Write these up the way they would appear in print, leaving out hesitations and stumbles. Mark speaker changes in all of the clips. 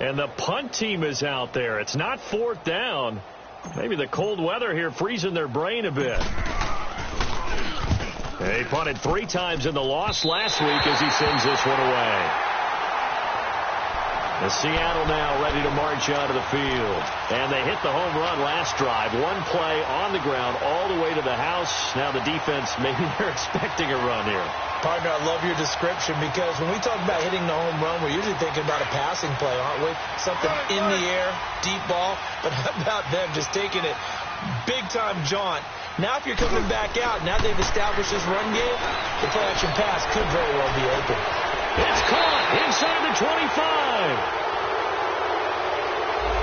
Speaker 1: And the punt team is out there. It's not fourth down. Maybe the cold weather here freezing their brain a bit. He punted 3 times in the loss last week as he sends this one away. The Seattle now ready to march out of the field. And they hit the home run last drive. One play on the ground all the way to the house. Now the defense, maybe they're expecting a run here.
Speaker 2: Partner, I love your description because when we talk about hitting the home run, we're usually thinking about a passing play, aren't we? Something in the air, deep ball. But how about them just taking it big-time jaunt? Now if you're coming back out, now they've established this run game, the play-action pass could very well be open.
Speaker 1: It's caught inside the 25.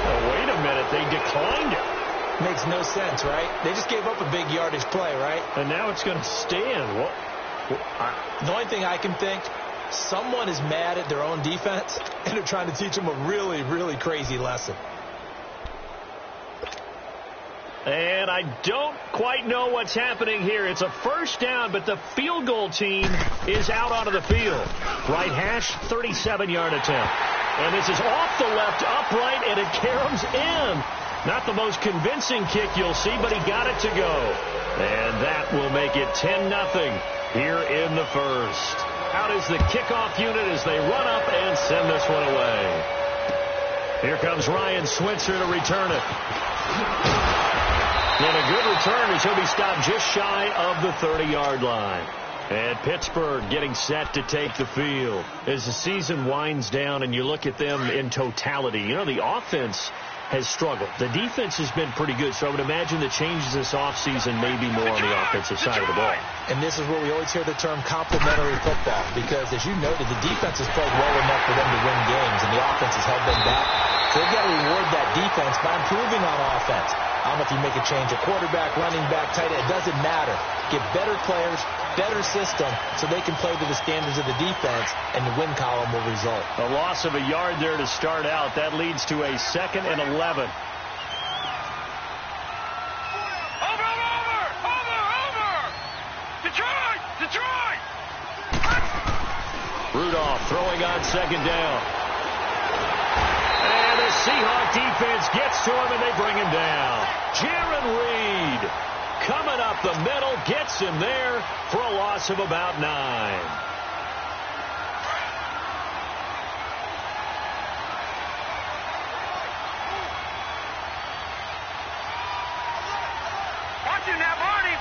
Speaker 1: Oh, wait a minute. They declined it.
Speaker 2: Makes no sense, right? They just gave up a big yardage play, right?
Speaker 1: And now it's going to stand. What?
Speaker 2: The only thing I can think, someone is mad at their own defense, and they're trying to teach them a really, really crazy lesson.
Speaker 1: And I don't quite know what's happening here. It's a first down, but the field goal team is out onto the field. Right hash, 37-yard attempt. And this is off the left, upright, and it caroms in. Not the most convincing kick you'll see, but he got it to go. And that will make it 10-0 here in the first. Out is the kickoff unit as they run up and send this one away. Here comes Ryan Switzer to return it. And a good return as he'll be stopped just shy of the 30-yard line. And Pittsburgh getting set to take the field. As the season winds down and you look at them in totality, you know, the offense has struggled. The defense has been pretty good, so I would imagine the changes this offseason may be more on the offensive side of the ball.
Speaker 2: And this is where we always hear the term complementary football, because as you noted, the defense has played well enough for them to win games, and the offense has held them back. So they've got to reward that defense by improving on offense. I don't know if you make a change at quarterback, running back, tight end. It doesn't matter. Get better players, better system, so they can play to the standards of the defense, and the win column will result.
Speaker 1: A loss of a yard there to start out. That leads to a 2nd and 11.
Speaker 3: Detroit!
Speaker 1: Rudolph throwing on 2nd down. And the Seahawk defense gets to him, and they bring him down. Jaron Reed coming up the middle, gets him there for a loss of about 9.
Speaker 3: Watching that, Barney!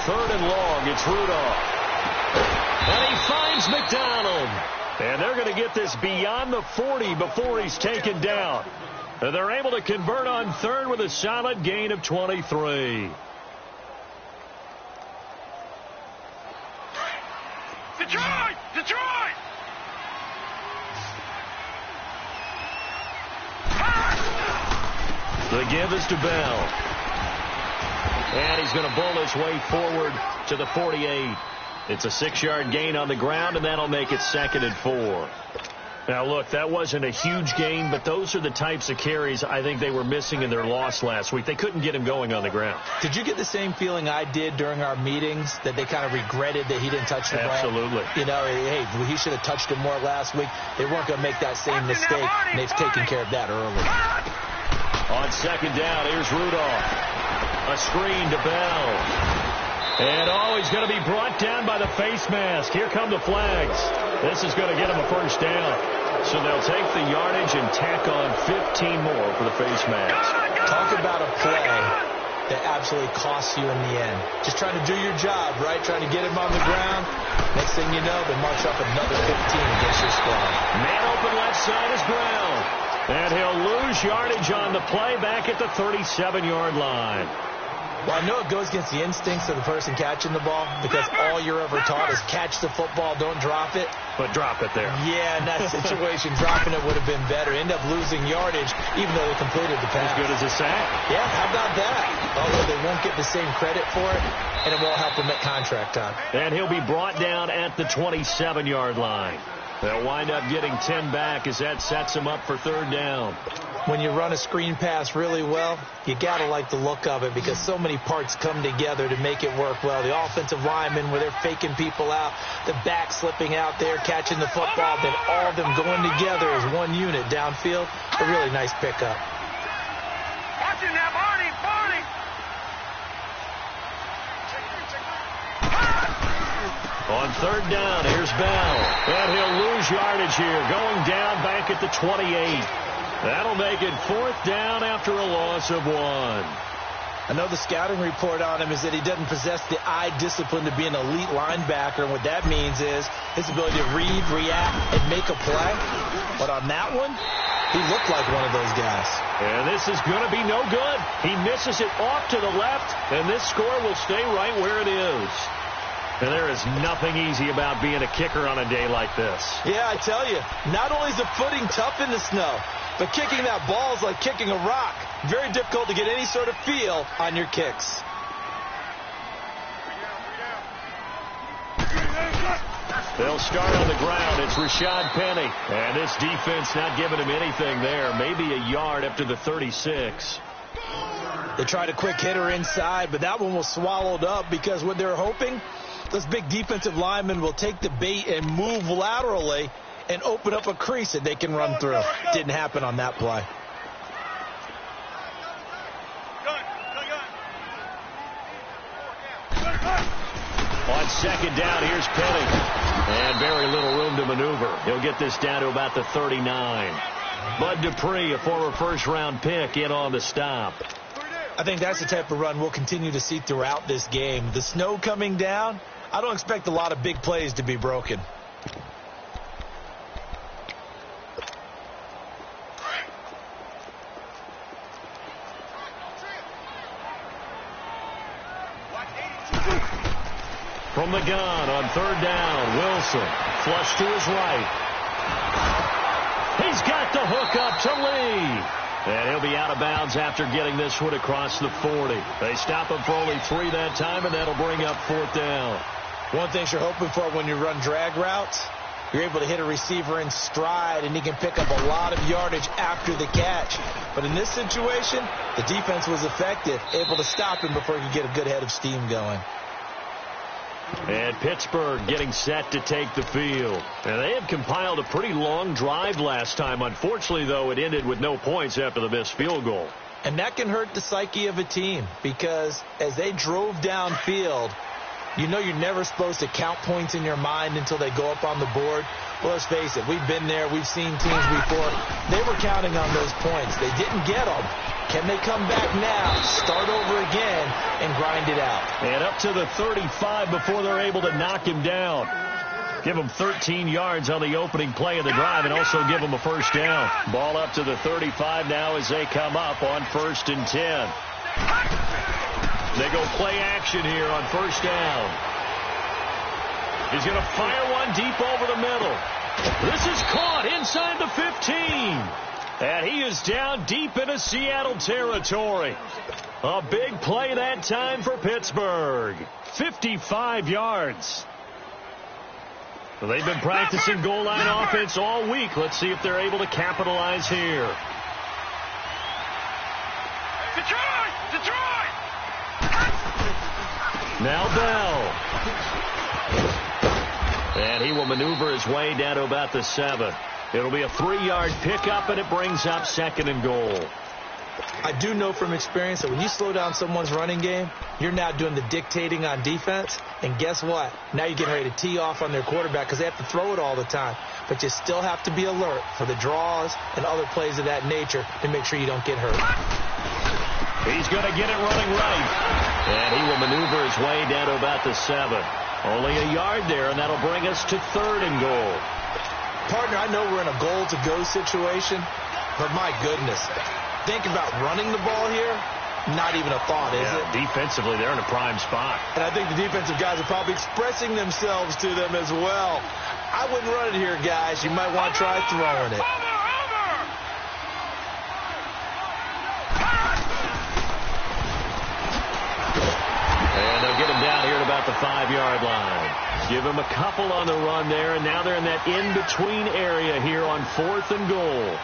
Speaker 1: 3rd and long, it's Rudolph. And he finds McDonald. And they're going to get this beyond the 40 before he's taken down. And they're able to convert on 3rd with a solid gain of 23.
Speaker 3: Detroit!
Speaker 1: The give is to Bell. And he's going to bull his way forward to the 48. It's a 6-yard gain on the ground, and that'll make it 2nd and 4. Now, look, that wasn't a huge gain, but those are the types of carries I think they were missing in their loss last week. They couldn't get him going on the ground.
Speaker 2: Did you get the same feeling I did during our meetings, that they kind of regretted that he didn't touch the ball?
Speaker 1: Absolutely.
Speaker 2: You know, hey, he should have touched it more last week. They weren't going to make that same mistake, and they've taken care of that early.
Speaker 1: On 2nd down, here's Rudolph. A screen to Bell. And, he's going to be brought down by the face mask. Here come the flags. This is going to get him a first down. So they'll take the yardage and tack on 15 more for the face mask.
Speaker 2: Talk about a play that absolutely costs you in the end. Just trying to do your job, right? Trying to get him on the ground. Next thing you know, they march up another 15 against your squad.
Speaker 1: Man open left side is Brown. And he'll lose yardage on the play back at the 37-yard line.
Speaker 2: Well, I know it goes against the instincts of the person catching the ball, because all you're ever taught is catch the football, don't drop it.
Speaker 1: But drop it there.
Speaker 2: Yeah, in that situation, dropping it would have been better. End up losing yardage, even though they completed the pass.
Speaker 1: As good as a sack?
Speaker 2: Yeah, how about that? Although they won't get the same credit for it, and it won't help them at contract time.
Speaker 1: And he'll be brought down at the 27-yard line. They'll wind up getting 10 back as that sets them up for third down.
Speaker 2: When you run a screen pass really well, you got to like the look of it because so many parts come together to make it work well. The offensive linemen, where they're faking people out, the back slipping out there, catching the football, then all of them going together as one unit downfield. A really nice pickup.
Speaker 3: Watch him now, Barney!
Speaker 1: On third down, here's Bell. And he'll lose yardage here, going down back at the 28. That'll make it fourth down after a loss of 1.
Speaker 2: I know the scouting report on him is that he doesn't possess the eye discipline to be an elite linebacker. And what that means is his ability to read, react, and make a play. But on that one, he looked like one of those guys.
Speaker 1: And this is going to be no good. He misses it off to the left, and this score will stay right where it is. And there is nothing easy about being a kicker on a day like this.
Speaker 2: Yeah, I tell you, not only is the footing tough in the snow, but kicking that ball is like kicking a rock. Very difficult to get any sort of feel on your kicks.
Speaker 1: They'll start on the ground. It's Rashad Penny. And this defense not giving him anything there. Maybe a yard up to the 36.
Speaker 2: They tried a quick hitter inside, but that one was swallowed up because what they're hoping, this big defensive lineman will take the bait and move laterally and open up a crease that they can run through. Didn't happen on that play.
Speaker 1: On second down, here's Penny. And very little room to maneuver. He'll get this down to about the 39. Bud Dupree, a former first-round pick, in on the stop.
Speaker 2: I think that's the type of run we'll continue to see throughout this game. The snow coming down, I don't expect a lot of big plays to be broken.
Speaker 1: From the gun on third down, Wilson. Flush to his right. He's got the hook up to Lee. And he'll be out of bounds after getting this one across the 40. They stop him for only 3 that time, and that'll bring up fourth down.
Speaker 2: One thing you're hoping for when you run drag routes, you're able to hit a receiver in stride, and he can pick up a lot of yardage after the catch. But in this situation, the defense was effective, able to stop him before he could get a good head of steam going.
Speaker 1: And Pittsburgh getting set to take the field. And they had compiled a pretty long drive last time. Unfortunately, though, it ended with no points after the missed field goal.
Speaker 2: And that can hurt the psyche of a team because as they drove downfield, you know you're never supposed to count points in your mind until they go up on the board. Well, let's face it, we've been there. We've seen teams before. They were counting on those points. They didn't get them. Can they come back now, start over again, and grind it out?
Speaker 1: And up to the 35 before they're able to knock him down. Give them 13 yards on the opening play of the drive and also give them a first down. Ball up to the 35 now as they come up on 1st and 10. They go play action here on first down. He's going to fire one deep over the middle. This is caught inside the 15. And he is down deep into Seattle territory. A big play that time for Pittsburgh. 55 yards. Well, they've been practicing goal line offense all week. Let's see if they're able to capitalize here.
Speaker 3: Detroit!
Speaker 1: Now Bell. And he will maneuver his way down to about the 7. It'll be a 3-yard pickup, and it brings up 2nd and goal.
Speaker 2: I do know from experience that when you slow down someone's running game, you're now doing the dictating on defense. And guess what? Now you're getting ready to tee off on their quarterback because they have to throw it all the time. But you still have to be alert for the draws and other plays of that nature to make sure you don't get hurt.
Speaker 1: He's going to get it running right. And he will maneuver his way down to about the 7. Only a yard there, and that'll bring us to 3rd and goal.
Speaker 2: Partner, I know we're in a goal-to-go situation, but my goodness, think about running the ball here, not even a thought, is it?
Speaker 1: Defensively, they're in a prime spot.
Speaker 2: And I think the defensive guys are probably expressing themselves to them as well. I wouldn't run it here, guys. You might want to try throwing it.
Speaker 1: And they'll get him down here at about the 35-yard line. Give them a couple on the run there, and now they're in that in-between area here on 4th and goal.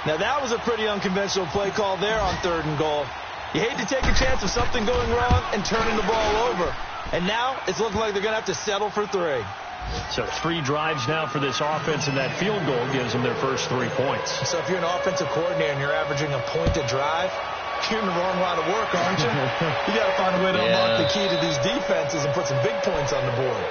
Speaker 2: Now, that was a pretty unconventional play call there on 3rd and goal. You hate to take a chance of something going wrong and turning the ball over. And now it's looking like they're going to have to settle for 3.
Speaker 1: So 3 drives now for this offense, and that field goal gives them their first 3 points.
Speaker 2: So if you're an offensive coordinator and you're averaging a point a drive, you're in the wrong line of work, aren't you? You got to find a way to unlock the key to these defenses and put some big points on the board.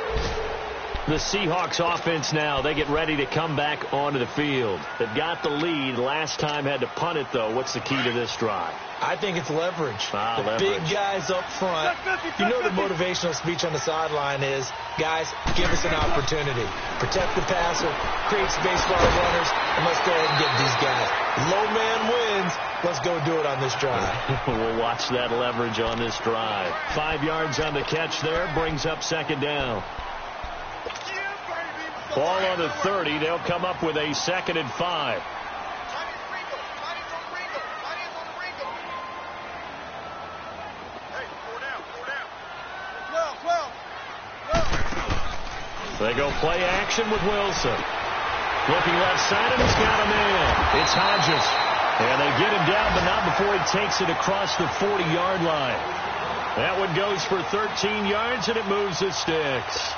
Speaker 1: The Seahawks offense now, they get ready to come back onto the field. They've got the lead. Last time had to punt it, though. What's the key to this drive?
Speaker 2: I think it's leverage.
Speaker 1: Leverage.
Speaker 2: Big guys up front. You know the motivational speech on the sideline is, guys, give us an opportunity. Protect the passer, create space for our runners, and let's go ahead and get these guys. Low man wins. Let's go do it on this drive.
Speaker 1: We'll watch that leverage on this drive. 5 yards on the catch there, brings up 2nd down. Ball on the 30. They'll come up with a 2nd and 5. They go play action with Wilson. Looking left side, and he's got a man. It's Hodges. And they get him down, but not before he takes it across the 40-yard line. That one goes for 13 yards, and it moves the sticks.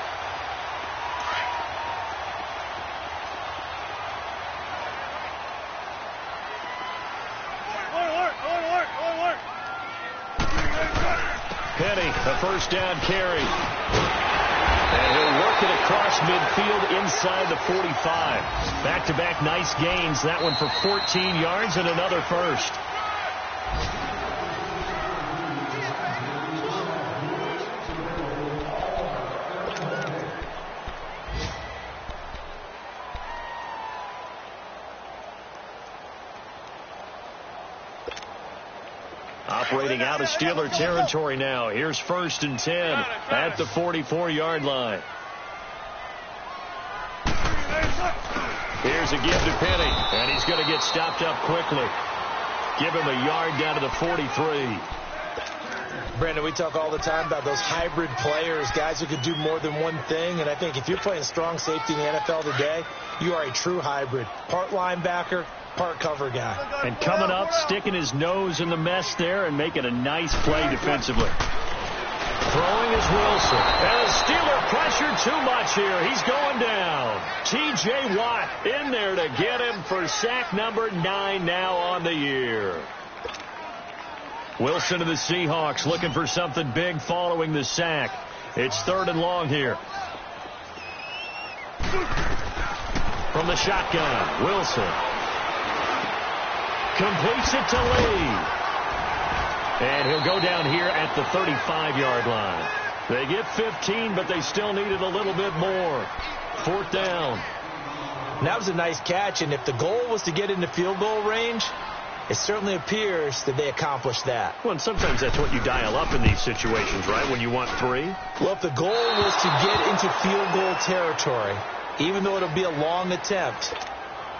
Speaker 1: Penny, a 1st down carry. And he'll work it across midfield inside the 45. Back-to-back nice gains. That one for 14 yards and another first. Operating out of Steeler territory now. Here's 1st and 10 at the 44-yard line. Here's a give to Penny, and he's going to get stopped up quickly. Give him a yard down to the 43.
Speaker 2: Brandon, we talk all the time about those hybrid players, guys who could do more than one thing. And I think if you're playing strong safety in the NFL today, you are a true hybrid. Part linebacker, part cover guy.
Speaker 1: And coming up, sticking his nose in the mess there and making a nice play defensively. Throwing is Wilson. And the Steeler pressure too much here. He's going down. T.J. Watt in there to get him for sack number 9 now on the year. Wilson of the Seahawks looking for something big following the sack. It's 3rd and long here. From the shotgun, Wilson completes it to Lee. And he'll go down here at the 35-yard line. They get 15, but they still needed a little bit more. 4th down.
Speaker 2: And that was a nice catch, and if the goal was to get into field goal range, it certainly appears that they accomplished that.
Speaker 1: Well, and sometimes that's what you dial up in these situations, right, when you want 3?
Speaker 2: Well, if the goal was to get into field goal territory, even though it'll be a long attempt,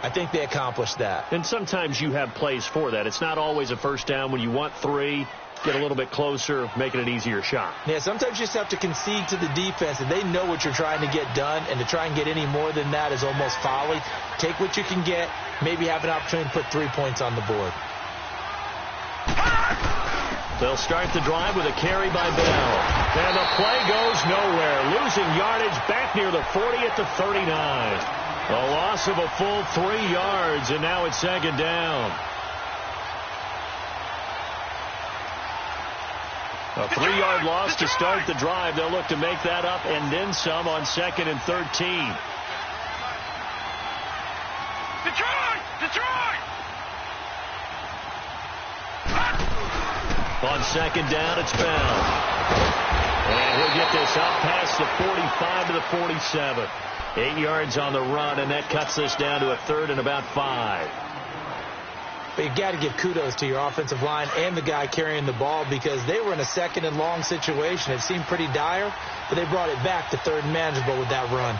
Speaker 2: I think they accomplished that.
Speaker 1: And sometimes you have plays for that. It's not always a 1st down. When you want 3, get a little bit closer, making it an easier shot.
Speaker 2: Yeah, sometimes you just have to concede to the defense, and they know what you're trying to get done, and to try and get any more than that is almost folly. Take what you can get, maybe have an opportunity to put 3 points on the board.
Speaker 1: They'll start the drive with a carry by Bell. And the play goes nowhere. Losing yardage back near the 40 at the 39. A loss of a full 3 yards, and now it's 2nd down. A 3-yard loss to start the drive. They'll look to make that up and then some on 2nd and 13.
Speaker 3: Detroit!
Speaker 1: On 2nd down, it's Bell. And he'll get this up past the 45 to the 47. 8 yards on the run, and that cuts this down to a 3rd and about 5.
Speaker 2: But you've got to give kudos to your offensive line and the guy carrying the ball, because they were in a 2nd and long situation. It seemed pretty dire, but they brought it back to 3rd and manageable with that run.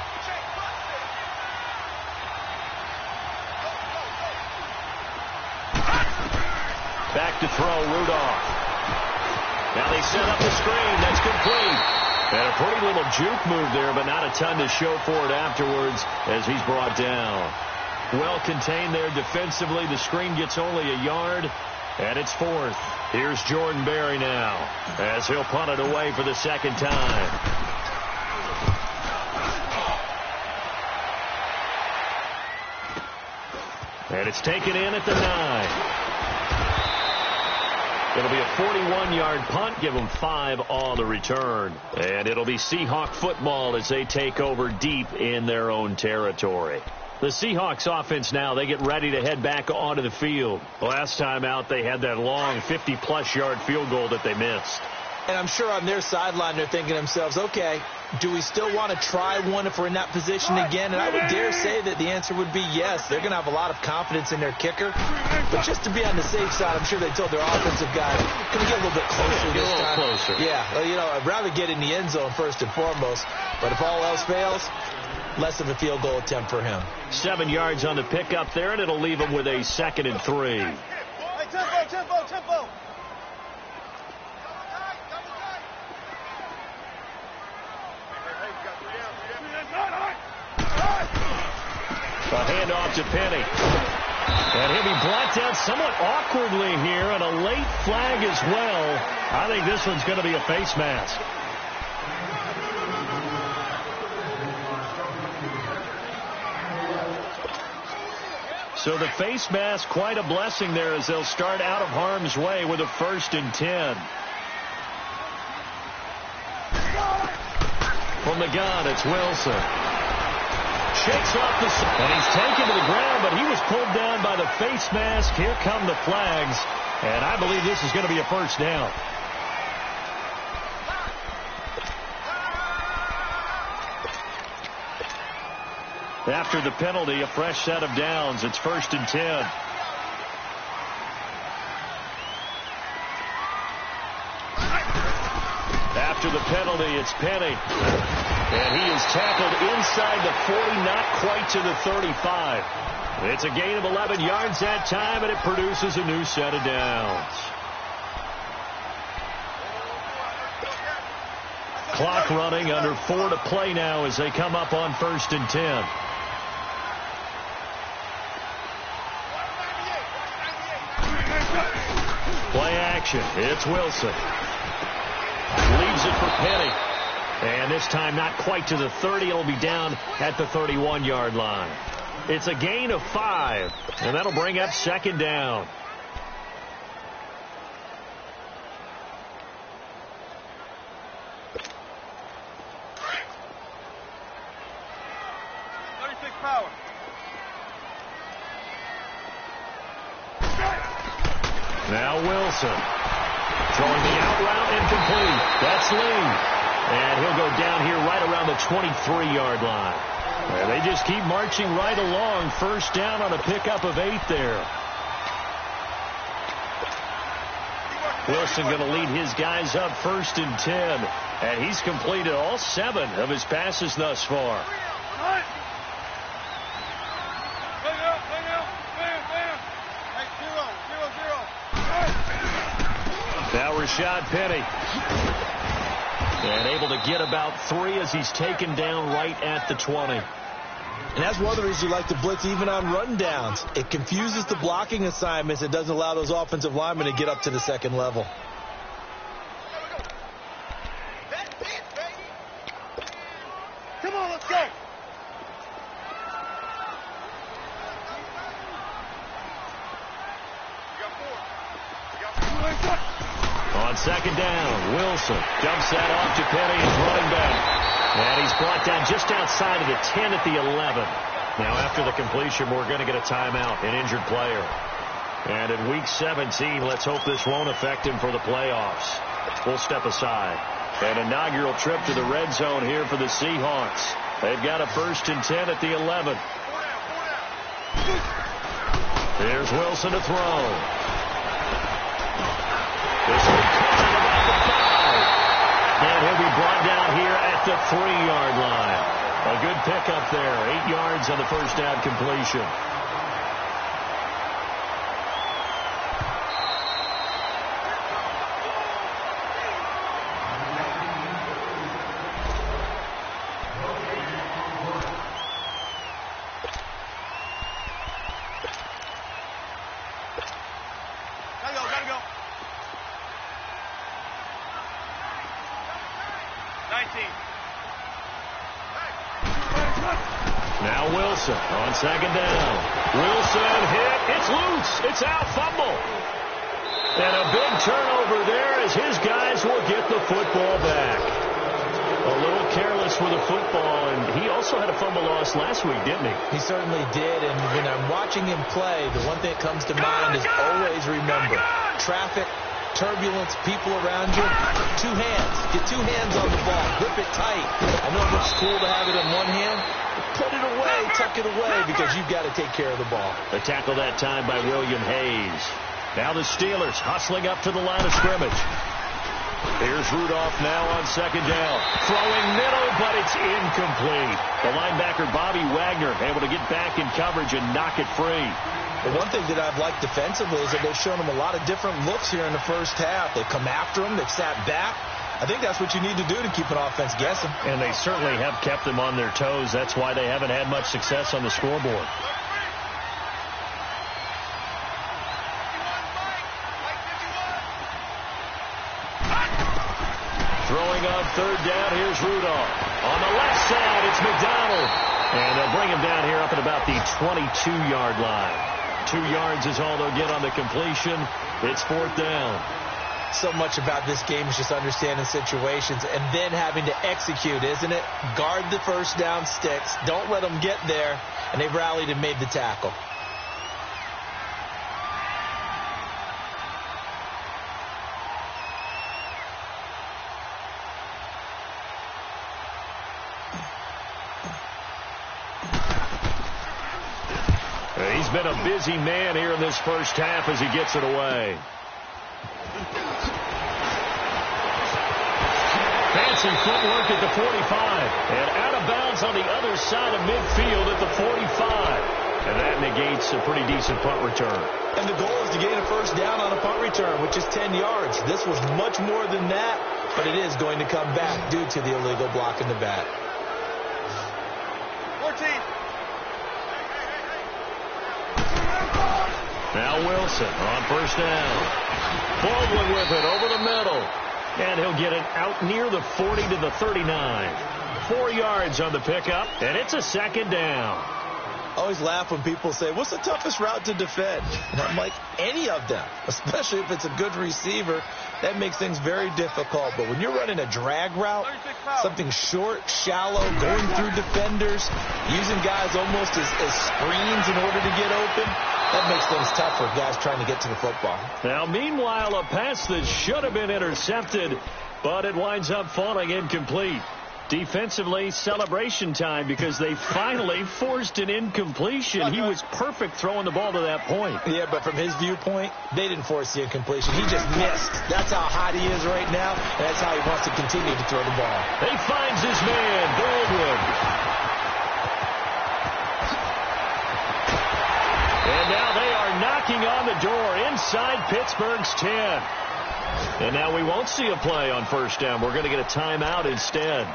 Speaker 2: Back to throw, Rudolph. Now they set up the screen. That's complete.
Speaker 1: And a pretty little juke move there, but not a ton to show for it afterwards as he's brought down. Well contained there defensively. The screen gets only a yard, and it's fourth. Here's Jordan Berry now as he'll punt it away for the second time. And it's taken in at the 9. It'll be a 41-yard punt. Give them 5 on the return. And it'll be Seahawk football as they take over deep in their own territory. The Seahawks offense now, they get ready to head back onto the field. Last time out, they had that long 50-plus yard field goal that they missed.
Speaker 2: And I'm sure on their sideline, they're thinking to themselves, okay, do we still want to try one if we're in that position again? And I would dare say that the answer would be yes. They're going to have a lot of confidence in their kicker. But just to be on the safe side, I'm sure they told their offensive guys, can we get a little bit closer this time?
Speaker 1: Closer.
Speaker 2: Yeah, well, you know, I'd rather get in the end zone first and foremost. But if all else fails, less of a field goal attempt for him.
Speaker 1: 7 yards on the pickup there, and it'll leave him with a 2nd and 3.
Speaker 3: Hey, tempo.
Speaker 1: A handoff to Penny. And he'll be brought down somewhat awkwardly here, and a late flag as well. I think this one's going to be a face mask. So the face mask, quite a blessing there as they'll start out of harm's way with a 1st and 10. From the gun, it's Wilson. Shakes off the... And he's taken to the ground, but he was pulled down by the face mask. Here come the flags. And I believe this is going to be a 1st down. After the penalty, a fresh set of downs. It's 1st and 10. After the penalty, it's Penny. And he is tackled inside the 40, not quite to the 35. It's a gain of 11 yards that time, and it produces a new set of downs. Clock running, under 4 to play now as they come up on 1st and 10. Play action. It's Wilson. Leaves it for Penny. And this time not quite to the 30. It'll be down at the 31-yard line. It's a gain of 5. And that'll bring up 2nd down.
Speaker 3: Power.
Speaker 1: Now Wilson. Throwing the out route incomplete. That's Lee. And he'll go down here right around the 23-yard line. And they just keep marching right along. 1st down on a pickup of 8 there. Wilson going to lead his guys up 1st and 10. And he's completed all 7 of his passes thus far. Now Rashad Penny. And able to get about 3 as he's taken down right at the 20.
Speaker 2: And that's one of the reasons you like to blitz even on run downs. It confuses the blocking assignments. It doesn't allow those offensive linemen to get up to the 2nd level.
Speaker 3: Come on, let's go.
Speaker 1: On 2nd down, Wilson dumps that off to Penny, his running back. And he's brought down just outside of the 10 at the 11. Now after the completion, we're going to get a timeout, an injured player. And in week 17, let's hope this won't affect him for the playoffs. We'll step aside. An inaugural trip to the red zone here for the Seahawks. They've got a 1st and 10 at the 11. Here's Wilson to throw. This will be caught at about the 5. And he'll be brought down here at the 3-yard line. A good pickup there. 8 yards on the 1st down completion.
Speaker 3: we go. 19.
Speaker 1: Now Wilson on second down. Wilson hit. It's loose. It's out. Fumble. And a big turnover there as his guys will get the football back. A little careless with the football, and he also had a fumble loss last week, didn't he?
Speaker 2: He certainly did, and when I'm watching him play, the one thing that comes to mind is always remember, traffic, turbulence, people around you, two hands. Get two hands on the ball. Grip it tight. I know it looks cool to have it in one hand. Put it away, tuck it away, because you've got to take care of the ball.
Speaker 1: The tackle that time by William Hayes. Now the Steelers hustling up to the line of scrimmage. Here's Rudolph now on second down. Throwing middle, but it's incomplete. The linebacker, Bobby Wagner, able to get back in coverage and knock it free.
Speaker 2: The one thing that I've liked defensively is that they've shown him a lot of different looks here in the first half. They've come after him. They've sat back. I think that's what you need to do to keep an offense guessing.
Speaker 1: And they certainly have kept them on their toes. That's why they haven't had much success on the scoreboard. Throwing on third down, here's Rudolph. On the left side, it's McDonald. And they'll bring him down here up at about the 22-yard line. 2 yards is all they'll get on the completion. It's fourth down.
Speaker 2: So much about this game is just understanding situations and then having to execute, isn't it? Guard the first down sticks. Don't let them get there. And they've rallied and made the tackle.
Speaker 1: He's been a busy man here in this first half as he gets it away. Fancy footwork at the 45. And out of bounds on the other side of midfield at the 45. And that negates a pretty decent punt return.
Speaker 2: And the goal is to gain a first down on a punt return, which is 10 yards. This was much more than that, but it is going to come back due to the illegal block in the back.
Speaker 3: 14.
Speaker 1: Now Wilson on first down. Baldwin with it over the middle. And he'll get it out near the 40 to the 39. 4 yards on the pickup, and it's a second down.
Speaker 2: I always laugh when people say, what's the toughest route to defend? And I'm like, any of them, especially if it's a good receiver. That makes things very difficult. But when you're running a drag route, something short, shallow, going through defenders, using guys almost as screens in order to get open, that makes things tough for guys trying to get to the football.
Speaker 1: Now, meanwhile, a pass that should have been intercepted, but it winds up falling incomplete. Defensively, celebration time because they finally forced an incompletion. He was perfect throwing the ball to that point.
Speaker 2: Yeah, but from his viewpoint, they didn't force the incompletion. He just missed. That's how hot he is right now, and that's how he wants to continue to throw the ball.
Speaker 1: He finds his man, Baldwin. And now they are knocking on the door inside Pittsburgh's 10. And now we won't see a play on first down. We're going to get a timeout instead,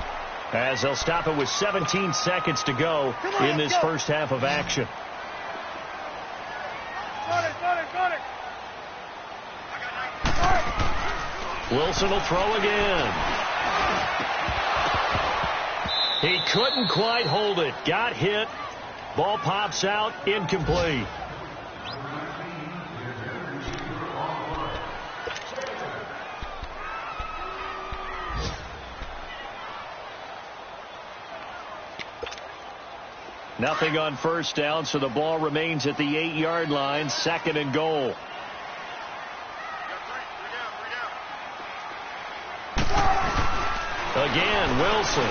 Speaker 1: as they'll stop it with 17 seconds to go in this first half of action.
Speaker 3: Got it.
Speaker 1: Wilson will throw again. He couldn't quite hold it. Got hit. Ball pops out. Incomplete. Nothing on first down, so the ball remains at the 8-yard line. Second and goal. Again, Wilson.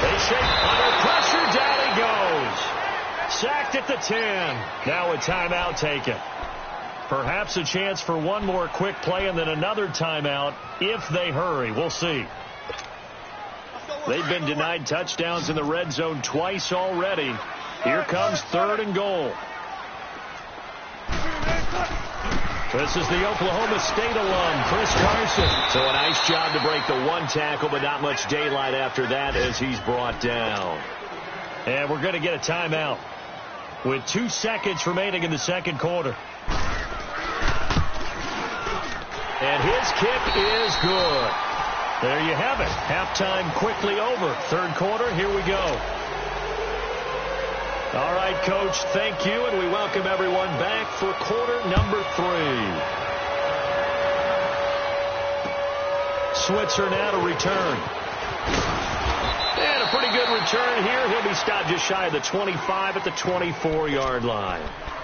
Speaker 1: They say under pressure, down he goes. Sacked at the 10. Now a timeout taken. Perhaps a chance for one more quick play and then another timeout if they hurry. We'll see. They've been denied touchdowns in the red zone twice already. Here comes third and goal. This is the Oklahoma State alum, Chris Carson. So a nice job to break the one tackle, but not much daylight after that as he's brought down. And we're going to get a timeout with 2 seconds remaining in the second quarter. And his kick is good. There you have it. Halftime quickly over. Third quarter, here we go. All right, Coach, thank you, and we welcome everyone back for quarter number 3. Switzer now to return. And a pretty good return here. He'll be stopped just shy of the 25 at the 24-yard line.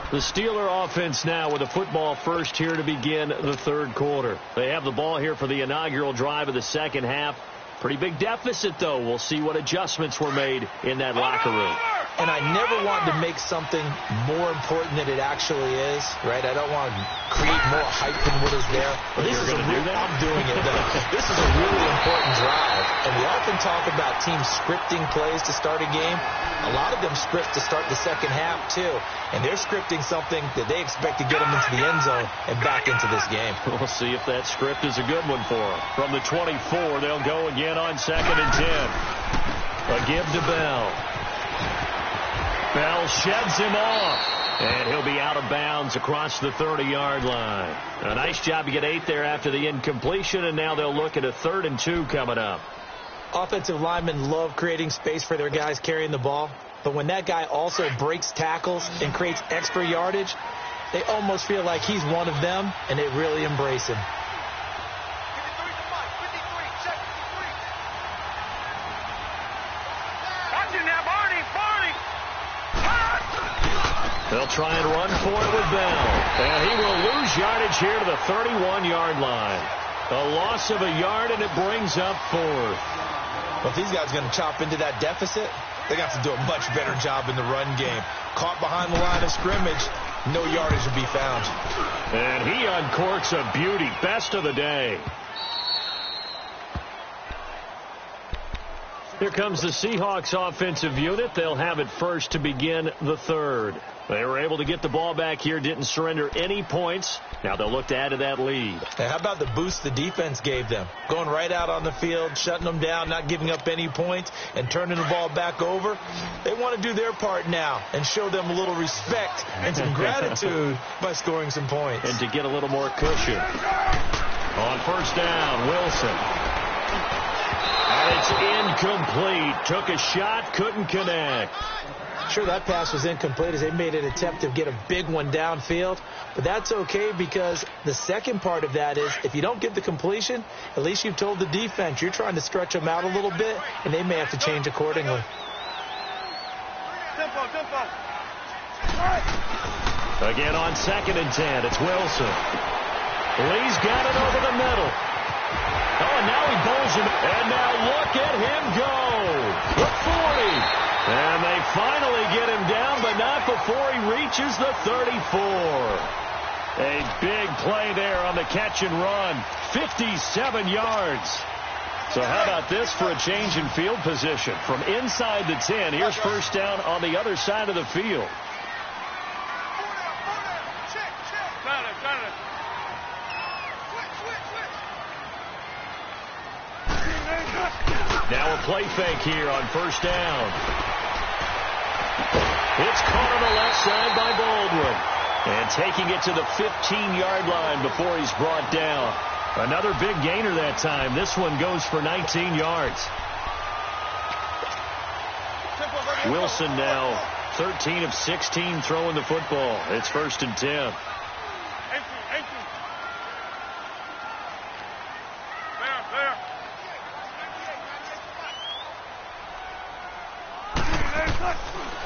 Speaker 1: The Steeler offense now with a football first here to begin the third quarter. They have the ball here for the inaugural drive of the second half. Pretty big deficit, though. We'll see what adjustments were made in that locker room.
Speaker 2: And I never wanted to make something more important than it actually is, right? I don't want to create more hype than what is there. But this is I'm doing it, though. This is a really important drive. And we often talk about teams scripting plays to start a game. A lot of them script to start the second half, too. And they're scripting something that they expect to get them into the end zone and back into this game.
Speaker 1: We'll see if that script is a good one for them. From the 24, they'll go again on 2nd and 10. A give to Bell. Bell sheds him off, and he'll be out of bounds across the 30-yard line. A nice job to get 8 there after the incompletion, and now they'll look at a 3rd and 2 coming up.
Speaker 2: Offensive linemen love creating space for their guys carrying the ball, but when that guy also breaks tackles and creates extra yardage, they almost feel like he's one of them, and they really embrace him.
Speaker 1: They'll try and run for it with Bell. And he will lose yardage here to the 31-yard line. A loss of a yard, and it brings up 4th.
Speaker 2: Well, if these guys are going to chop into that deficit, they're going to have to do a much better job in the run game. Caught behind the line of scrimmage, no yardage will be found.
Speaker 1: And he uncorks a beauty. Best of the day. Here comes the Seahawks offensive unit. They'll have it first to begin the third. They were able to get the ball back here, didn't surrender any points. Now they'll look to add to that lead.
Speaker 2: Hey, how about the boost the defense gave them? Going right out on the field, shutting them down, not giving up any points, and turning the ball back over. They want to do their part now and show them a little respect and some gratitude by scoring some points.
Speaker 1: And to get a little more cushion. On first down, Wilson. And it's incomplete. Took a shot, couldn't connect.
Speaker 2: Sure, that pass was incomplete as they made an attempt to get a big one downfield. But that's okay because the second part of that is if you don't get the completion, at least you've told the defense you're trying to stretch them out a little bit, and they may have to change accordingly.
Speaker 1: Again on 2nd and 10, it's Wilson. Lee's got it over the middle. Oh, and now he bowls him. And now look at him go. The 40. And they finally get him down, but not before he reaches the 34. A big play there on the catch and run. 57 yards. So how about this for a change in field position? From inside the 10, here's first down on the other side of the field. Now a play fake here on first down. It's caught on the left side by Baldwin. And taking it to the 15-yard line before he's brought down. Another big gainer that time. This one goes for 19 yards. Wilson now 13 of 16 throwing the football. It's 1st and 10.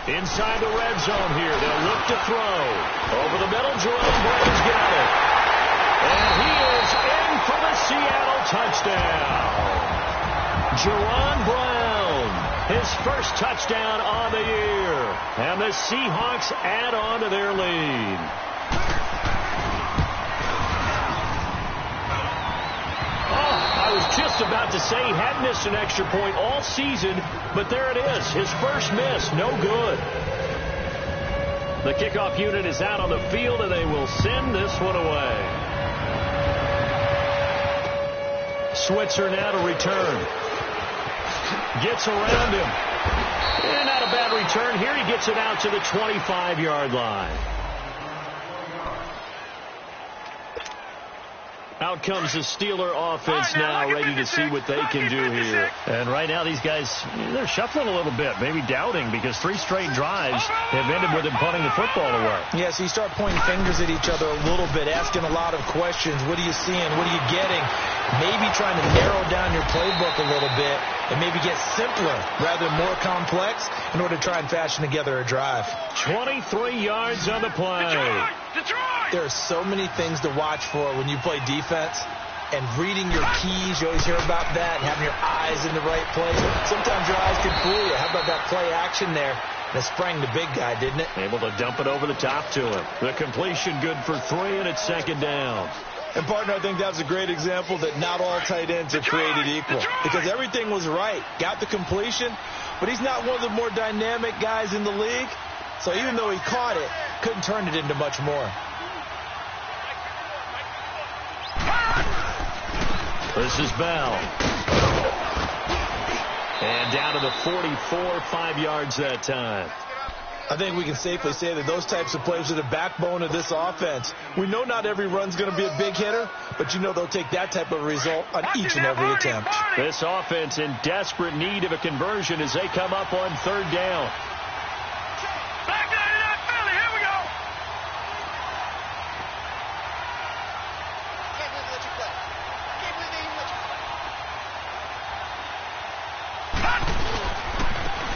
Speaker 1: Inside the red zone here. They'll look to throw. Over the middle, Jerome Brown's got it. And he is in for the Seattle touchdown. Jerome Brown, his first touchdown on the year. And the Seahawks add on to their lead. I was just about to say he hadn't missed an extra point all season, but there it is. His first miss, no good. The kickoff unit is out on the field, and they will send this one away. Switzer now to return. Gets around him. And not a bad return here. He gets it out to the 25-yard line. Out comes the Steeler offense now, ready to see what they can do here. And right now, these guys, they're shuffling a little bit, maybe doubting, because 3 straight drives have ended with them punting the football away.
Speaker 2: Yeah, so you start pointing fingers at each other a little bit, asking a lot of questions. What are you seeing? What are you getting? Maybe trying to narrow down your playbook a little bit and maybe get simpler rather than more complex in order to try and fashion together a drive.
Speaker 1: 23 yards on the play.
Speaker 2: There are so many things to watch for when you play defense, and reading your keys, you always hear about that, and having your eyes in the right place. Sometimes your eyes can fool you. How about that play action there? That sprang the big guy, didn't it?
Speaker 1: Able to dump it over the top to him. The completion good for 3, and it's 2nd down.
Speaker 2: And, partner, I think that's a great example that not all tight ends are created equal, because everything was right. Got the completion, but he's not one of the more dynamic guys in the league. So even though he caught it, couldn't turn it into much more.
Speaker 1: This is Bell. And down to the 44, 5 yards that time.
Speaker 2: I think we can safely say that those types of plays are the backbone of this offense. We know not every run's going to be a big hitter, but you know they'll take that type of result on each and every attempt.
Speaker 1: This offense in desperate need of a conversion as they come up on 3rd down.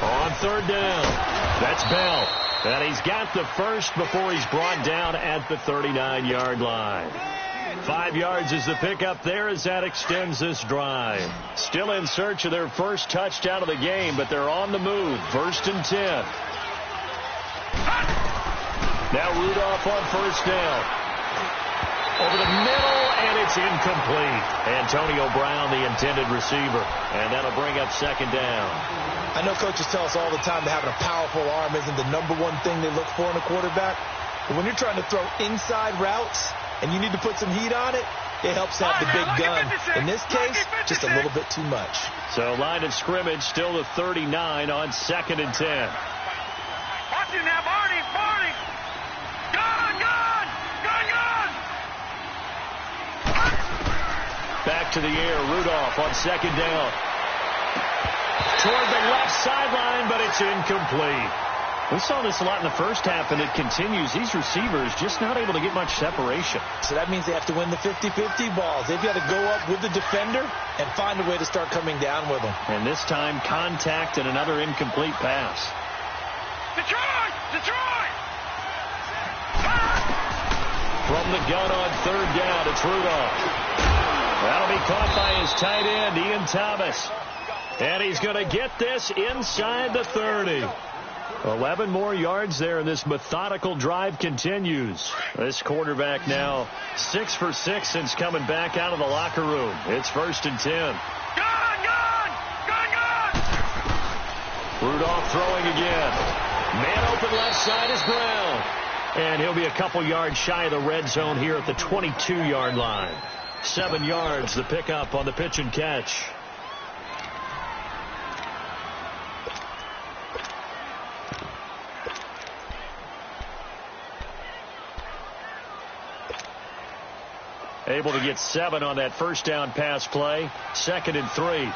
Speaker 1: On 3rd down, that's Bell. And he's got the first before he's brought down at the 39-yard line. 5 yards is the pickup there as that extends this drive. Still in search of their first touchdown of the game, but they're on the move. 1st and 10. Now Rudolph on 1st down. Over the middle, and it's incomplete. Antonio Brown, the intended receiver. And that'll bring up 2nd down.
Speaker 2: I know coaches tell us all the time that having a powerful arm isn't the #1 thing they look for in a quarterback. But when you're trying to throw inside routes and you need to put some heat on it, it helps to have the big gun. In this case, just a little bit too much.
Speaker 1: So line of scrimmage still the 39 on 2nd and 10.
Speaker 3: Watch it now, Barney. Gun.
Speaker 1: Back to the air, Rudolph on 2nd down. Toward the left sideline, but it's incomplete. We saw this a lot in the first half, and it continues. These receivers just not able to get much separation.
Speaker 2: So that means they have to win the 50-50 balls. They've got to go up with the defender and find a way to start coming down with them.
Speaker 1: And this time, contact and another incomplete pass.
Speaker 3: Detroit!
Speaker 1: From the gun on 3rd down, it's Rudolph. That'll be caught by his tight end, Ian Thomas. And he's going to get this inside the 30. 11 more yards there, and this methodical drive continues. This quarterback now 6 for 6 since coming back out of the locker room. It's 1st and 10.
Speaker 3: Gun!
Speaker 1: Rudolph throwing again. Man open left side is Brown. And he'll be a couple yards shy of the red zone here at the 22-yard line. 7 yards, the pickup on the pitch and catch. Able to get 7 on that 1st down pass play. 2nd and 3.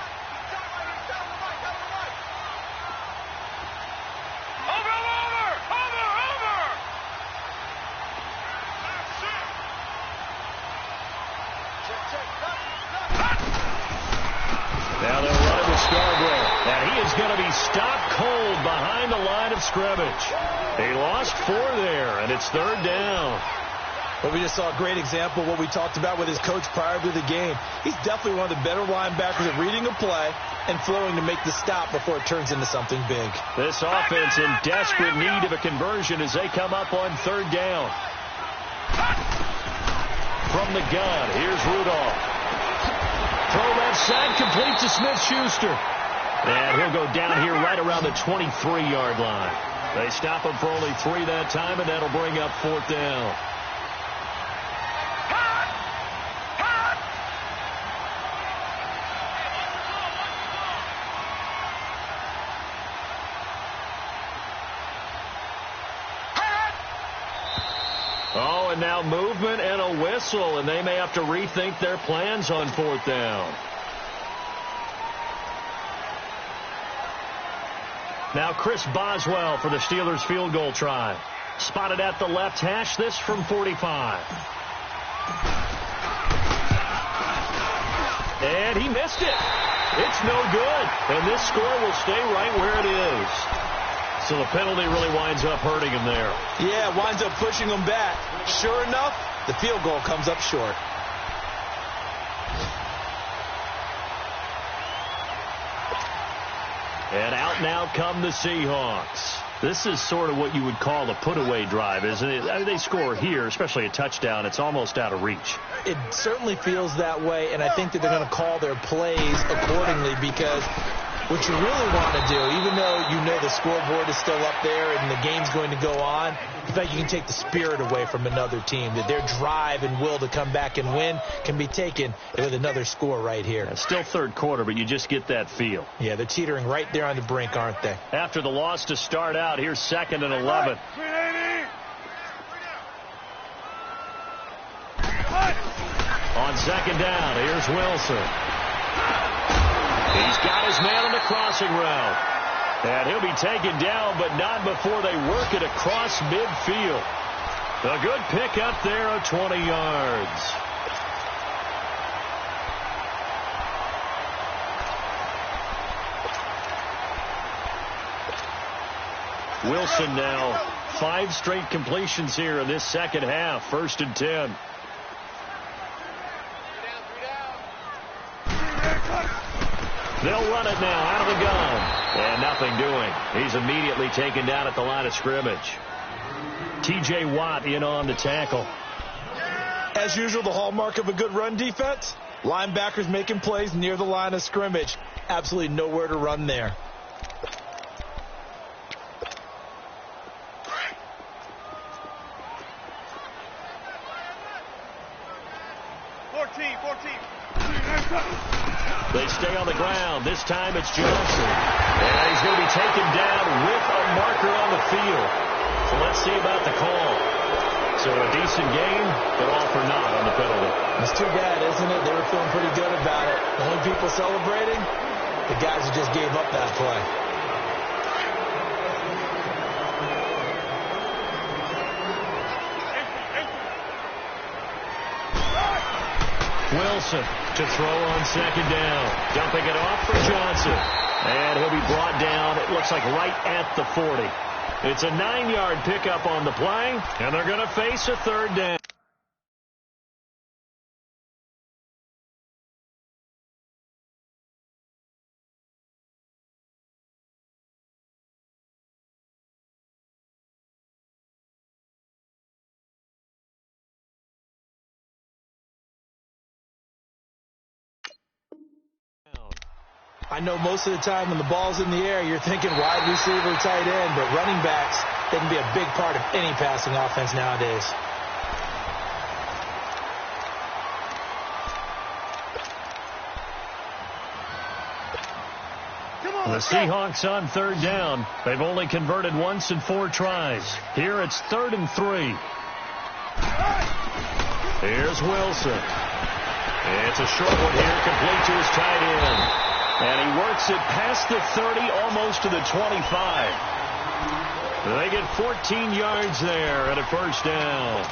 Speaker 1: Now they'll run it with Scarborough. And he is going to be stopped cold behind the line of scrimmage. He lost 4 there, and it's 3rd down.
Speaker 2: But we just saw a great example of what we talked about with his coach prior to the game. He's definitely one of the better linebackers at reading a play and flowing to make the stop before it turns into something big.
Speaker 1: This offense in desperate need of a conversion as they come up on 3rd down. From the gun, here's Rudolph. Throw left side, complete to Smith-Schuster. And he'll go down here right around the 23-yard line. They stop him for only 3 that time, and that'll bring up 4th down. And now movement and a whistle, and they may have to rethink their plans on 4th down. Now Chris Boswell for the Steelers field goal try. Spotted at the left hash, this from 45. And he missed it. It's no good. And this score will stay right where it is. So the penalty really winds up hurting him there.
Speaker 2: Yeah, winds up pushing him back. Sure enough, the field goal comes up short.
Speaker 1: And out now come the Seahawks. This is sort of what you would call a put-away drive, isn't it? I mean, they score here, especially a touchdown. It's almost out of reach.
Speaker 2: It certainly feels that way, and I think that they're going to call their plays accordingly, because what you really want to do, even though you know the scoreboard is still up there and the game's going to go on, in fact, you can take the spirit away from another team, that their drive and will to come back and win can be taken with another score right here.
Speaker 1: It's still 3rd quarter, but you just get that feel.
Speaker 2: Yeah, they're teetering right there on the brink, aren't they?
Speaker 1: After the loss to start out, here's 2nd and 11. On 2nd down, here's Wilson. He's got his man on the crossing route. And he'll be taken down, but not before they work it across midfield. A good pick up there of 20 yards. Wilson now 5 straight completions here in this second half. 1st and 10. They'll run it now out of the gun. And nothing doing. He's immediately taken down at the line of scrimmage. T.J. Watt in on the tackle.
Speaker 2: As usual, the hallmark of a good run defense, linebackers making plays near the line of scrimmage. Absolutely nowhere to run there.
Speaker 1: They stay on the ground. This time it's Johnson. And he's going to be taken down with a marker on the field. So let's see about the call. So a decent game, but all for naught on the penalty.
Speaker 2: It's too bad, isn't it? They were feeling pretty good about it. The only people celebrating, the guys who just gave up that play.
Speaker 1: Wilson to throw on 2nd down. Dumping it off for Johnson. And he'll be brought down, it looks like right at the 40. It's a 9-yard pickup on the play, and they're going to face a 3rd down.
Speaker 2: I know most of the time when the ball's in the air, you're thinking wide receiver, tight end, but running backs, they can be a big part of any passing offense nowadays.
Speaker 1: The Seahawks on 3rd down. They've only converted once in 4 tries. Here it's 3rd and 3. Here's Wilson. It's a short one here, complete to his tight end. And he works it past the 30, almost to the 25. They get 14 yards there at a 1st down.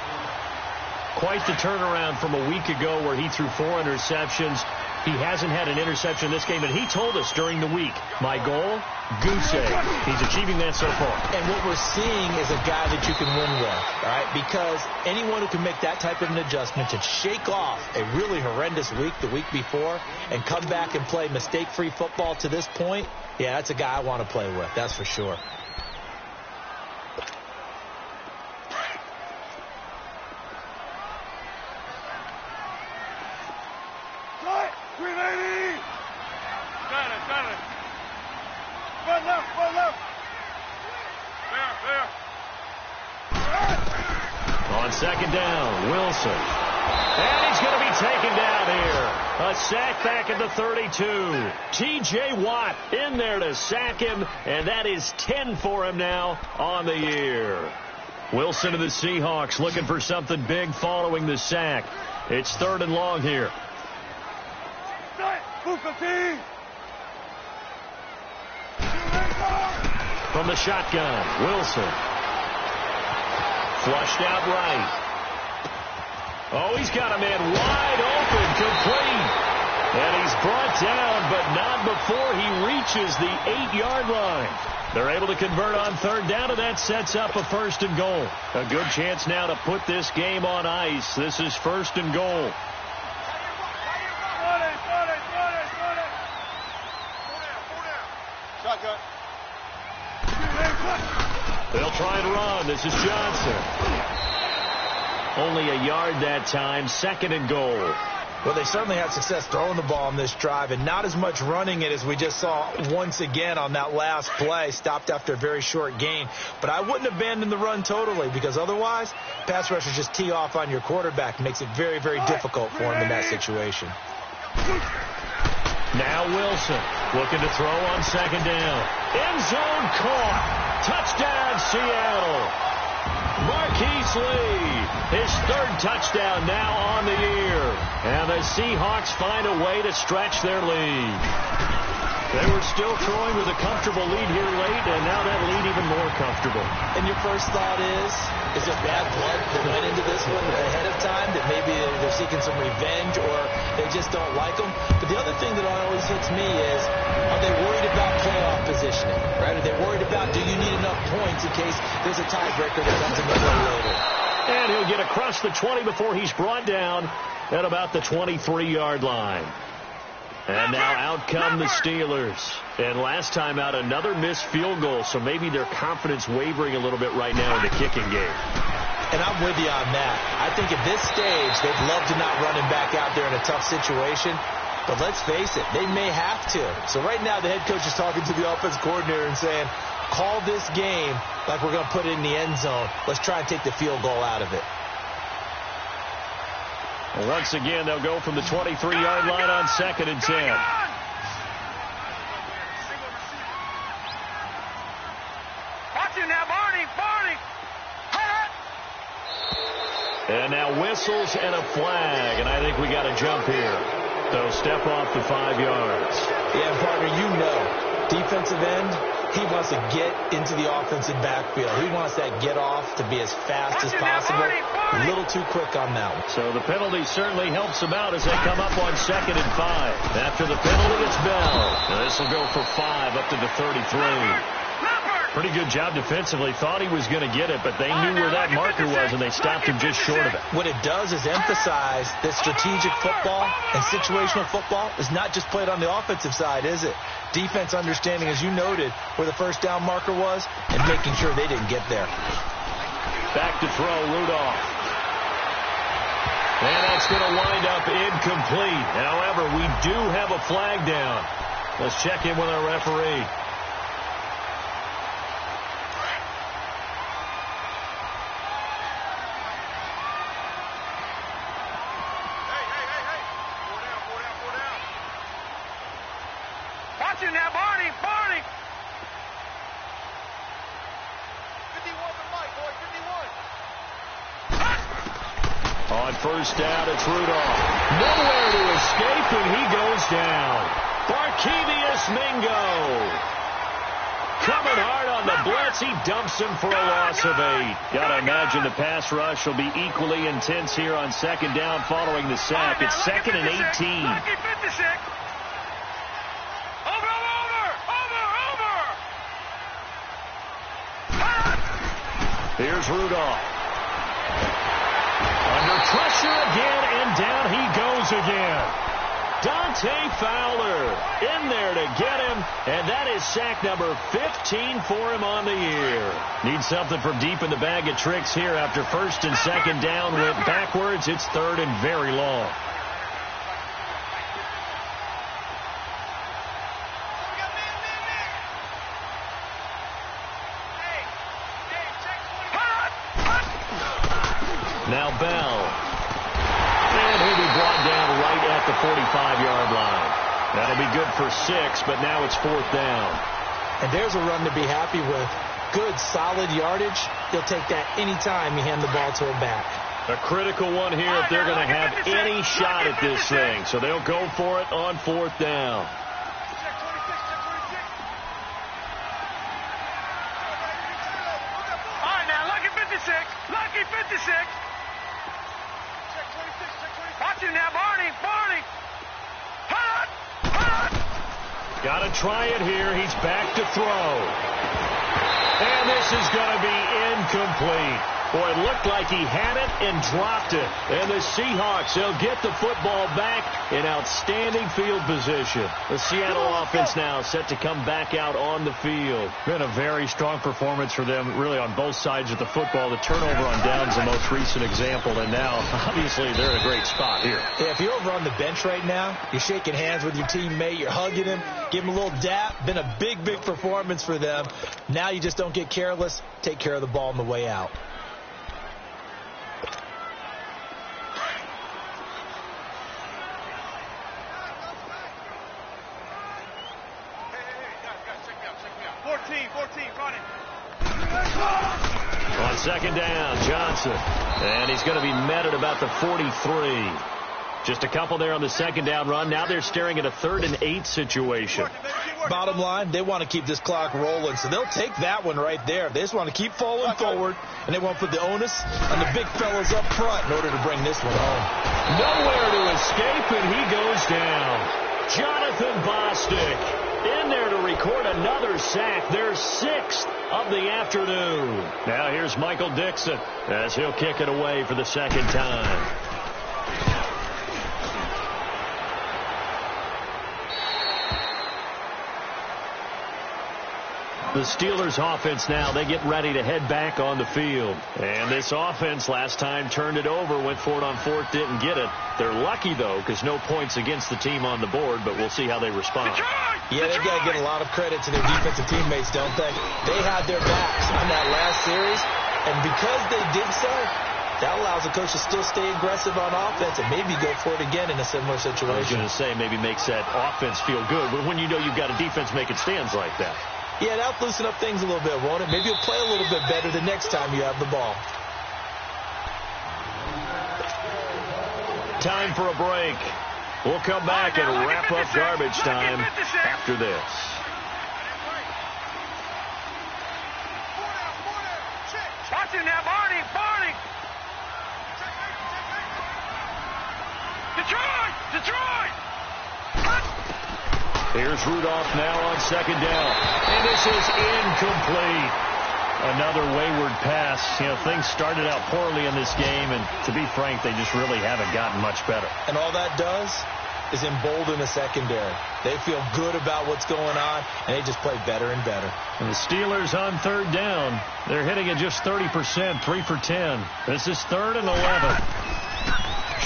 Speaker 1: Quite the turnaround from a week ago where he threw 4 interceptions. He hasn't had an interception this game, but he told us during the week, my goal, goose egg. He's achieving that so far.
Speaker 2: And what we're seeing is a guy that you can win with, all right? Because anyone who can make that type of an adjustment and shake off a really horrendous week the week before and come back and play mistake-free football to this point, yeah, that's a guy I want to play with, that's for sure.
Speaker 1: On 2nd down, Wilson. And he's going to be taken down here. A sack back at the 32. T.J. Watt in there to sack him, and that is 10 for him now on the year. Wilson to the Seahawks looking for something big following the sack. It's 3rd and long here. From the shotgun, Wilson. Flushed out right. Oh, he's got a man wide open, complete. And he's brought down, but not before he reaches the 8-yard line. They're able to convert on 3rd down, and that sets up a 1st and goal. A good chance now to put this game on ice. This is 1st and goal.
Speaker 3: Shotgun.
Speaker 1: They'll try and run. This is Johnson. Only a yard that time. 2nd and goal.
Speaker 2: Well, they certainly had success throwing the ball on this drive, and not as much running it as we just saw once again on that last play. Stopped after a very short gain. But I wouldn't abandon the run totally, because otherwise, pass rushers just tee off on your quarterback. Makes it very, very difficult for him in that situation.
Speaker 1: Now Wilson looking to throw on 2nd down. End zone caught. Touchdown, Seattle. Marquise Lee, his 3rd touchdown now on the year. And the Seahawks find a way to stretch their lead. They were still throwing with a comfortable lead here late, and now that lead even more comfortable.
Speaker 2: And your first thought is it bad blood that went into this one ahead of time, that maybe they're seeking some revenge or they just don't like them? But the other thing that always hits me is, are they worried about playoff positioning? Right? Are they worried about, do you need enough points in case there's a tiebreaker that comes into play later?
Speaker 1: And he'll get across the 20 before he's brought down at about the 23-yard line. And now out come the Steelers. And last time out, another missed field goal, so maybe their confidence wavering a little bit right now in the kicking game.
Speaker 2: And I'm with you on that. I think at this stage, they'd love to not run him back out there in a tough situation. But let's face it, they may have to. So right now, the head coach is talking to the offense coordinator and saying, call this game like we're going to put it in the end zone. Let's try and take the field goal out of it.
Speaker 1: Once again, they'll go from the 23-yard line on 2nd and 10.
Speaker 3: Watch it now, Barney.
Speaker 1: And now whistles and a flag, and I think we got a jump here. So step off the 5 yards.
Speaker 2: Yeah, partner, you know, defensive end, he wants to get into the offensive backfield. He wants that get off to be as fast as possible. A little too quick on that one.
Speaker 1: So the penalty certainly helps them out as they come up on 2nd and 5. After the penalty, it's Bell. Now this will go for 5 up to the 33. Pretty good job defensively. Thought he was going to get it, but they knew where that marker was, and they stopped him just short of it.
Speaker 2: What it does is emphasize that strategic football and situational football is not just played on the offensive side, is it? Defense understanding, as you noted, where the 1st down marker was and making sure they didn't get there.
Speaker 1: Back to throw, Rudolph. And that's going to wind up incomplete. However, we do have a flag down. Let's check in with our referee.
Speaker 3: Watch it now, Barney. 51 for Mike, boy, 51.
Speaker 1: On 1st down, it's Rudolph. Nowhere to escape, and he goes down. Barkevius Mingo. Coming hard on the blitz. He dumps him for a loss of 8. Gotta imagine the pass rush will be equally intense here on 2nd down following the sack. It's 2nd and 18. Here's Rudolph. Under pressure again, and down he goes again. Dante Fowler in there to get him, and that is sack number 15 for him on the year. Need something from deep in the bag of tricks here after 1st and 2nd down went backwards. It's 3rd and very long. Now Bell. And he'll be brought down right at the 45-yard line. That'll be good for 6, but now it's 4th down.
Speaker 2: And there's a run to be happy with. good, solid yardage, he'll take that anytime you hand the ball to him back.
Speaker 1: A critical one here if they're going to have any shot at this thing. So they'll go for it on 4th down.
Speaker 3: All right, now, lucky 56. Lucky 56. Watch him now, Barney. Barney. Hut! Hut!
Speaker 1: Got to try it here. He's back to throw. And this is going to be incomplete. Boy, it looked like he had it and dropped it. And the Seahawks, they'll get the football back in outstanding field position. The Seattle offense now set to come back out on the field. Been a very strong performance for them, really, on both sides of the football. The turnover on downs the most recent example, and now, obviously, they're in a great spot here.
Speaker 2: Yeah, if you're over on the bench right now, you're shaking hands with your teammate, you're hugging him, give him a little dap. Been a big, big performance for them. Now you just don't get careless. Take care of the ball on the way out.
Speaker 1: On 2nd down, Johnson. And he's going to be met at about the 43. Just a couple there on the 2nd down run. Now they're staring at a 3rd and 8 situation.
Speaker 2: Bottom line, they want to keep this clock rolling, so they'll take that one right there. They just want to keep falling forward, and they want to put the onus on the big fellas up front in order to bring this one home.
Speaker 1: Nowhere to escape, and he goes down. Jonathan Bostic in there to record another sack. Their 6th of the afternoon. Now here's Michael Dixon as he'll kick it away for the 2nd time. The Steelers offense now, they get ready to head back on the field. And this offense last time turned it over, went for it on 4th, didn't get it. They're lucky, though, because no points against the team on the board, but we'll see how they respond.
Speaker 2: Yeah, they've got to get a lot of credit to their defensive teammates, don't they? They had their backs on that last series, and because they did so, that allows the coach to still stay aggressive on offense and maybe go for it again in a similar situation.
Speaker 1: I was going to say, maybe makes that offense feel good, but when you know you've got a defense making stands like that.
Speaker 2: Yeah, that'll loosen up things a little bit, won't it? Maybe you'll play a little bit better the next time you have the ball.
Speaker 1: Time for a break. We'll come back and wrap up garbage time after this.
Speaker 3: Watch him now, Barney. Barney. Detroit. Detroit.
Speaker 1: Here's Rudolph now on 2nd down. And this is incomplete. Another wayward pass. You know, things started out poorly in this game, and to be frank, they just really haven't gotten much better.
Speaker 2: And all that does is embolden the secondary. They feel good about what's going on, and they just play better and better.
Speaker 1: And the Steelers on 3rd down. They're hitting at just 30%, 3 for 10. This is 3rd and 11.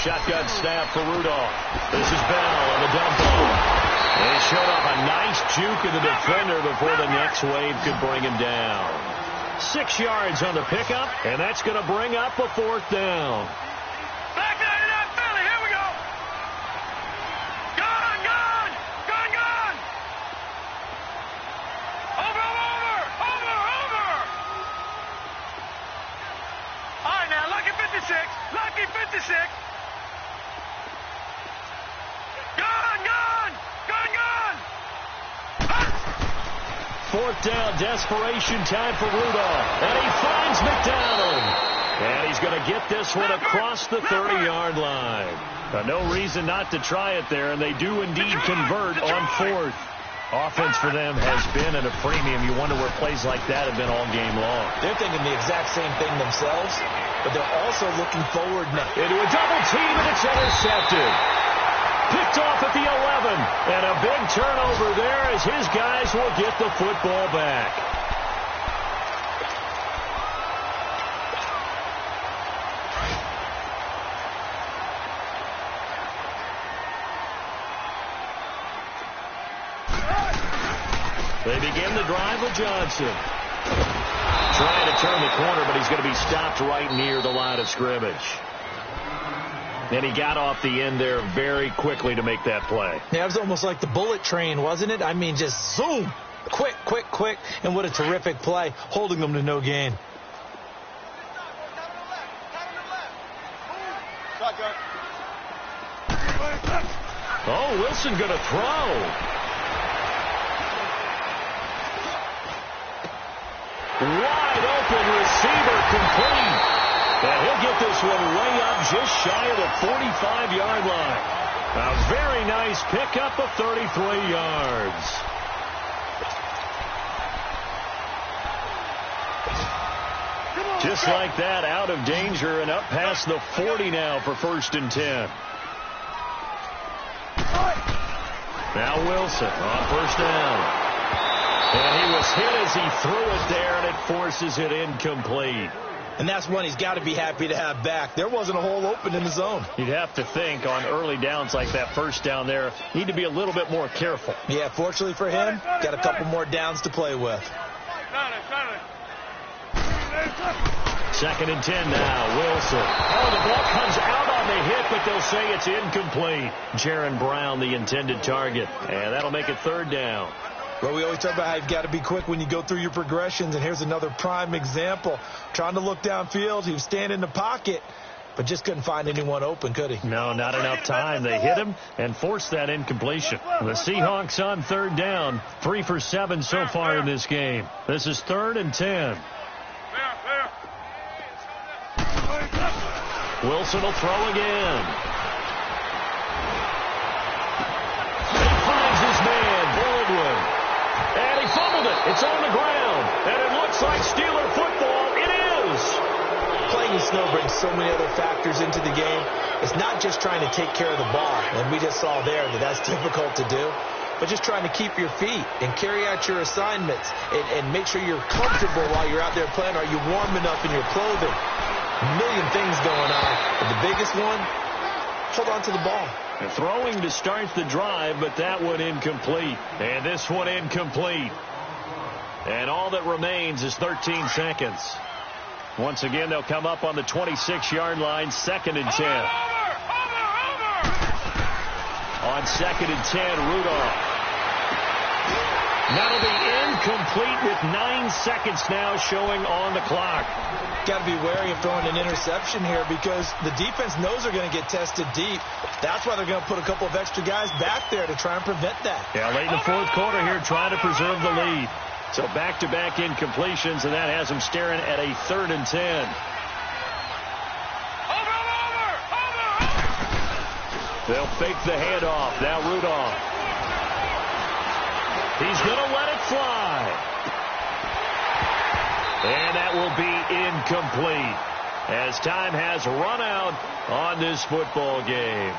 Speaker 1: Shotgun snap for Rudolph. This is Bell on the dump off. They showed off a nice juke of the defender before the next wave could bring him down. 6 yards on the pickup, and that's going to bring up a 4th down.
Speaker 3: Back there to that Philly. Here we go. Gone, gone, gone, gone. Over. All right, now, lucky 56. Lucky 56. Gone.
Speaker 1: 4th down, desperation time for Rudolph. And he finds McDonald. And he's going to get this one across the 30-yard line. No reason not to try it there, and they do indeed convert on 4th. Offense for them has been at a premium. You wonder where plays like that have been all game long.
Speaker 2: They're thinking the exact same thing themselves, but they're also looking forward now.
Speaker 1: Into a double team, and it's intercepted. Picked off at the 11, and a big turnover there as his guys will get the football back. They begin the drive with Johnson. Trying to turn the corner, but he's going to be stopped right near the line of scrimmage. And he got off the end there very quickly to make that play.
Speaker 2: Yeah, it was almost like the bullet train, wasn't it? I mean, just zoom. Quick, quick, quick, and what a terrific play, holding them to no gain.
Speaker 1: Oh, Wilson going to throw. Wide open receiver complete. And he'll get this one way up just shy of the 45-yard line. A very nice pickup of 33 yards. Just like that, out of danger and up past the 40 now for 1st and 10. Now Wilson on 1st down. And he was hit as he threw it there, and it forces it incomplete.
Speaker 2: And that's one he's got to be happy to have back. There wasn't a hole open in the zone.
Speaker 1: You'd have to think on early downs like that 1st down there, need to be a little bit more careful.
Speaker 2: Yeah, fortunately for him, got a couple more downs to play with.
Speaker 1: 2nd and 10 now, Wilson. Oh, the ball comes out on the hit, but they'll say it's incomplete. Jaron Brown, the intended target. And that'll make it 3rd down.
Speaker 2: Well, we always talk about how you've got to be quick when you go through your progressions, and here's another prime example. Trying to look downfield, he was standing in the pocket, but just couldn't find anyone open, could he?
Speaker 1: No, not enough time. They hit him and forced that incompletion. The Seahawks on 3rd down, 3 for 7 so far in this game. This is 3rd and 10. Wilson will throw again. He finds his man, Baldwin. And he fumbled it. It's on the ground. And it looks like Steeler football. It is.
Speaker 2: Playing in snow brings so many other factors into the game. It's not just trying to take care of the ball. And we just saw there that that's difficult to do. But just trying to keep your feet and carry out your assignments and make sure you're comfortable while you're out there playing. Are you warm enough in your clothing? A million things going on. But the biggest one, hold on to the ball.
Speaker 1: And throwing to start the drive, but that one incomplete. And this one incomplete. And all that remains is 13 seconds. Once again, they'll come up on the 26-yard line, 2nd and 10. On 2nd and 10, Rudolph. That'll be incomplete with 9 seconds now showing on the clock.
Speaker 2: Got to be wary of throwing an interception here because the defense knows they're going to get tested deep. That's why they're going to put a couple of extra guys back there to try and prevent that.
Speaker 1: Yeah, late in the 4th quarter here trying to preserve the lead. So back-to-back incompletions, and that has them staring at a 3rd and 10. They'll fake the handoff. Now Rudolph. He's going to let it fly. And that will be incomplete as time has run out on this football game.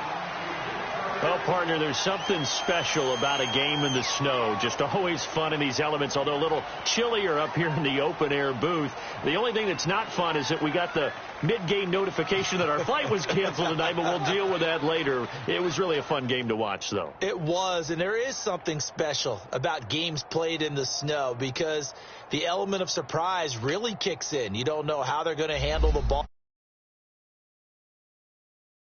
Speaker 1: Well, partner, there's something special about a game in the snow. Just always fun in these elements, although a little chillier up here in the open-air booth. The only thing that's not fun is that we got the mid-game notification that our flight was canceled tonight, but we'll deal with that later. It was really a fun game to watch, though.
Speaker 2: It was, and there is something special about games played in the snow because the element of surprise really kicks in. You don't know how they're going to handle the ball.